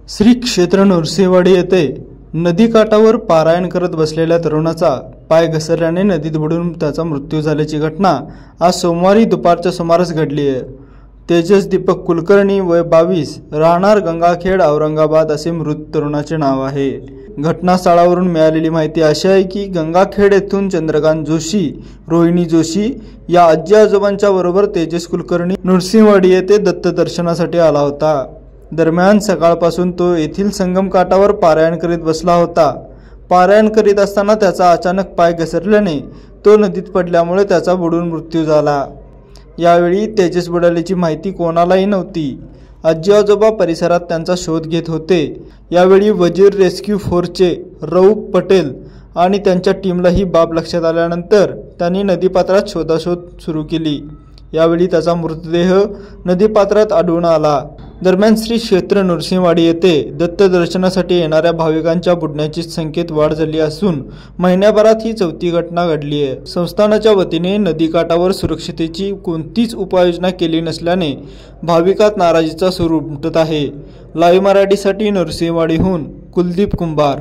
श्री क्षेत्र नृसिंहवाडी येथे नदीकाठावर पारायण करत बसलेल्या तरुणाचा पाय घसरल्याने नदीत बुडून त्याचा मृत्यू झाल्याची घटना आज सोमवारी दुपारच्या सुमारास घडली आहे। तेजस दीपक कुलकर्णी वय 22 राहणार गंगाखेड औरंगाबाद असे मृत तरुणाचे नाव आहे। घटनास्थळावरून मिळालेली माहिती अशी आहे की गंगाखेड येथून चंद्रकांत जोशी, रोहिणी जोशी या आजी आजोबांच्या बरोबर तेजस कुलकर्णी नृसिंहवाडी येथे दत्त दर्शनासाठी आला होता। दरम्यान सकाळपासून तो येथील संगम काठावर पारायण करीत बसला होता। पारायण करीत असताना त्याचा अचानक पाय घसरल्याने तो नदीत पडल्यामुळे त्याचा बुडून मृत्यू झाला। यावेळी तेजस बुडाल्याची माहिती कोणालाही नव्हती। आजी आजोबा परिसरात त्यांचा शोध घेत होते। यावेळी वजीर रेस्क्यू फोर्सचे रऊफ पटेल आणि त्यांच्या टीमला ही बाब लक्षात आल्यानंतर त्यांनी नदीपात्रात शोधाशोध सुरू केली। यावेळी त्याचा मृतदेह नदीपात्रात आढळून आला। दरम्यान श्री क्षेत्र नृसिंहवाडी येथे दत्त दर्शनासाठी येणाऱ्या भाविकांच्या बुडण्याची संख्येत वाढ झाली असून महिन्याभरात ही चौथी घटना घडली आहे। संस्थानाच्या वतीने नदीकाठावर सुरक्षितेची कोणतीच उपाययोजना केली नसल्याने भाविकात नाराजीचा सूर उमटत आहे। लाईव्ह मराठीसाठी नृसिंहवाडीहून कुलदीप कुंभार।